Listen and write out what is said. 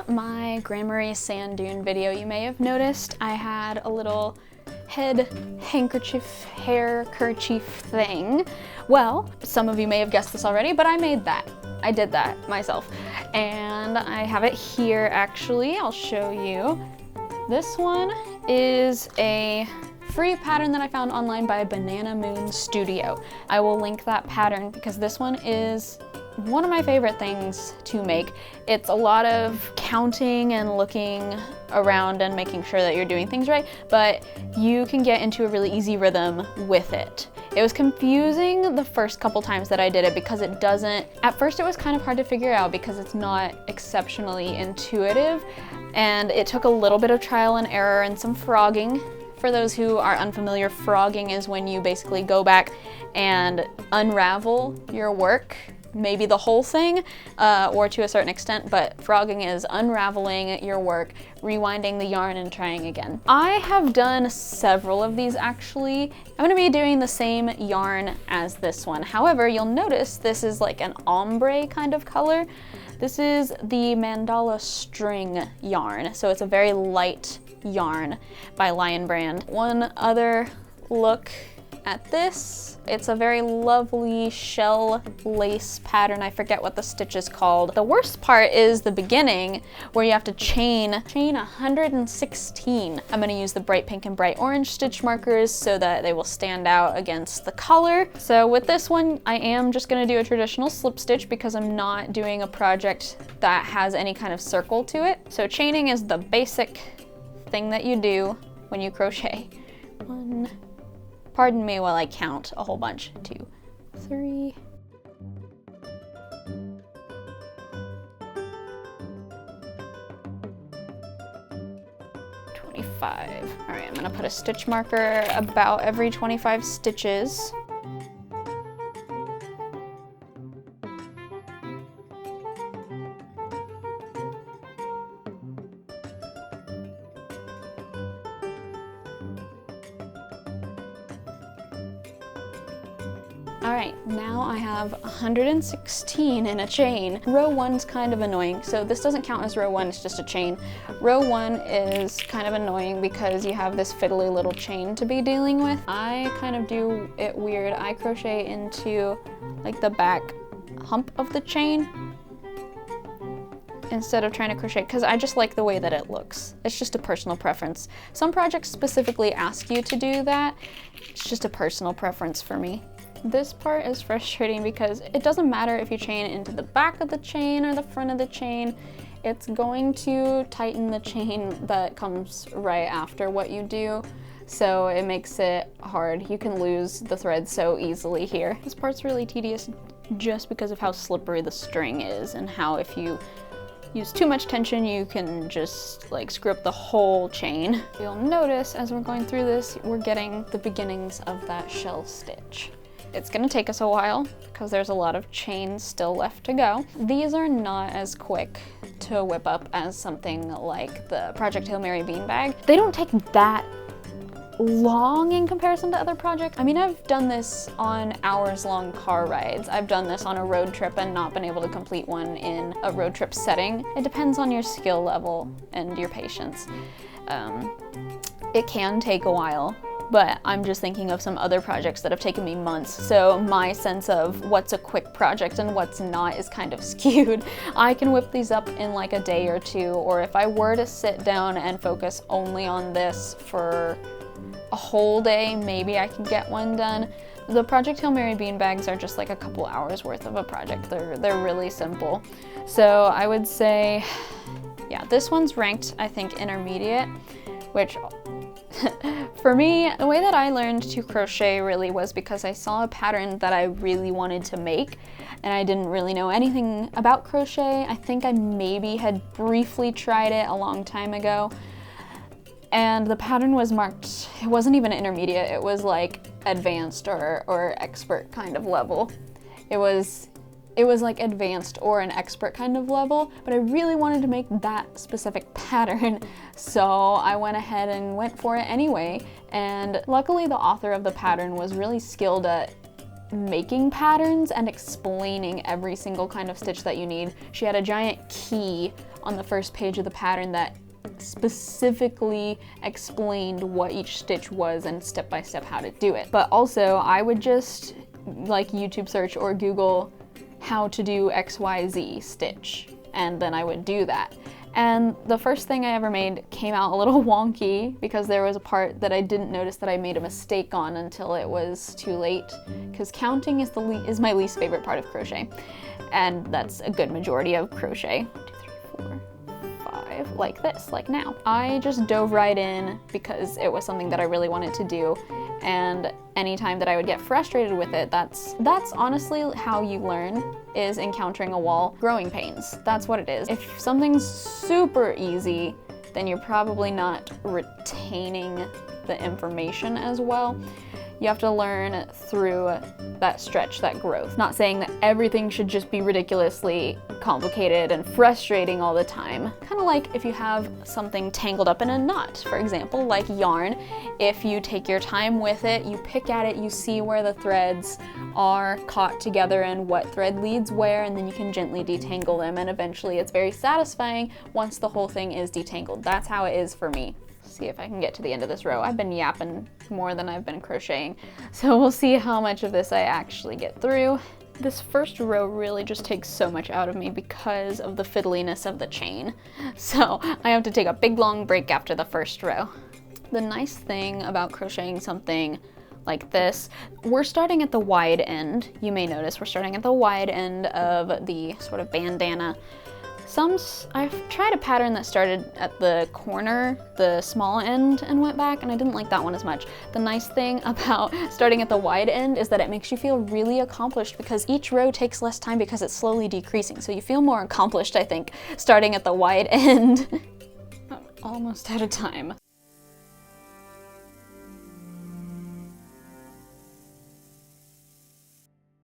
In my Grand Marais sand dune video, you may have noticed I had a little head handkerchief, hair kerchief thing. Well, some of you may have guessed this already, but I made that. I did that myself. And I have it here actually, I'll show you. This one is a free pattern that I found online by Banana Moon Studio. I will link that pattern because this one is one of my favorite things to make. It's a lot of counting and looking around and making sure that you're doing things right, but you can get into a really easy rhythm with it. It was confusing the first couple times that I did it because it doesn't, at first it was kind of hard to figure out because it's not exceptionally intuitive, and it took a little bit of trial and error and some frogging. For those who are unfamiliar, frogging is when you basically go back and unravel your work, maybe the whole thing, or to a certain extent, but frogging is unraveling your work, rewinding the yarn and trying again. I have done several of these actually. I'm gonna be doing the same yarn as this one. However, you'll notice this is like an ombre kind of color. This is the mandala string yarn, so it's a very light yarn by Lion Brand. One other look at this, it's a very lovely shell lace pattern. I forget what the stitch is called. The worst part is the beginning where you have to chain 116. I'm gonna use the bright pink and bright orange stitch markers so that they will stand out against the color. So with this one, I am just gonna do a traditional slip stitch because I'm not doing a project that has any kind of circle to it. So chaining is the basic thing that you do when you crochet. Pardon me while I count a whole bunch. 2, 3. All right, I'm gonna put a stitch marker about every 25 stitches. All right, now I have 116 in a chain. Row 1's kind of annoying, so this doesn't count as row 1, it's just a chain. Row 1 is kind of annoying because you have this fiddly little chain to be dealing with. I kind of do it weird. I crochet into like the back hump of the chain instead of trying to crochet, because I just like the way that it looks. It's just a personal preference. Some projects specifically ask you to do that. It's just a personal preference for me. This part is frustrating because it doesn't matter if you chain into the back of the chain or the front of the chain. It's going to tighten the chain that comes right after what you do. So it makes it hard. You can lose the thread so easily here. This part's really tedious just because of how slippery the string is and how if you use too much tension, you can just like screw up the whole chain. You'll notice as we're going through this, we're getting the beginnings of that shell stitch. It's gonna take us a while because there's a lot of chain still left to go. These are not as quick to whip up as something like the Project Hail Mary beanbag. They don't take that long in comparison to other projects. I mean, I've done this on hours-long car rides. I've done this on a road trip and not been able to complete one in a road trip setting. It depends on your skill level and your patience. It can take a while, but I'm just thinking of some other projects that have taken me months, so my sense of what's a quick project and what's not is kind of skewed. I can whip these up in like a day or two, or if I were to sit down and focus only on this for a whole day, maybe I can get one done. The Project Hail Mary beanbags are just like a couple hours worth of a project. They're really simple. So I would say, yeah, this one's ranked, I think, intermediate, which for me, the way that I learned to crochet really was because I saw a pattern that I really wanted to make, and I didn't really know anything about crochet. I think I maybe had briefly tried it a long time ago, and the pattern was marked, it wasn't even intermediate, it was like advanced or expert kind of level. It was like advanced or an expert kind of level, but I really wanted to make that specific pattern, so I went ahead and went for it anyway. And luckily the author of the pattern was really skilled at making patterns and explaining every single kind of stitch that you need. She had a giant key on the first page of the pattern that specifically explained what each stitch was and step by step how to do it. But also I would just like YouTube search or Google how to do XYZ stitch, and then I would do that. And the first thing I ever made came out a little wonky because there was a part that I didn't notice that I made a mistake on until it was too late, because counting is my least favorite part of crochet, and that's a good majority of crochet. 1, 2, 3, 4, 5, like this, like now. I just dove right in because it was something that I really wanted to do, and anytime that I would get frustrated with it, that's honestly how you learn, is encountering a wall. Growing pains, that's what it is. If something's super easy, then you're probably not retaining the information as well. You have to learn through that stretch, that growth. Not saying that everything should just be ridiculously complicated and frustrating all the time. Kind of like if you have something tangled up in a knot, for example, like yarn. If you take your time with it, you pick at it, you see where the threads are caught together and what thread leads where, and then you can gently detangle them, and eventually it's very satisfying once the whole thing is detangled. That's how it is for me. See if I can get to the end of this row. I've been yapping more than I've been crocheting, so we'll see how much of this I actually get through. This first row really just takes so much out of me because of the fiddliness of the chain, so I have to take a big long break after the first row. The nice thing about crocheting something like this, we're starting at the wide end. You may notice we're starting at the wide end of the sort of bandana. I've tried a pattern that started at the corner, the small end, and went back, and I didn't like that one as much. The nice thing about starting at the wide end is that it makes you feel really accomplished because each row takes less time because it's slowly decreasing. So you feel more accomplished, I think, starting at the wide end. I'm almost out of time.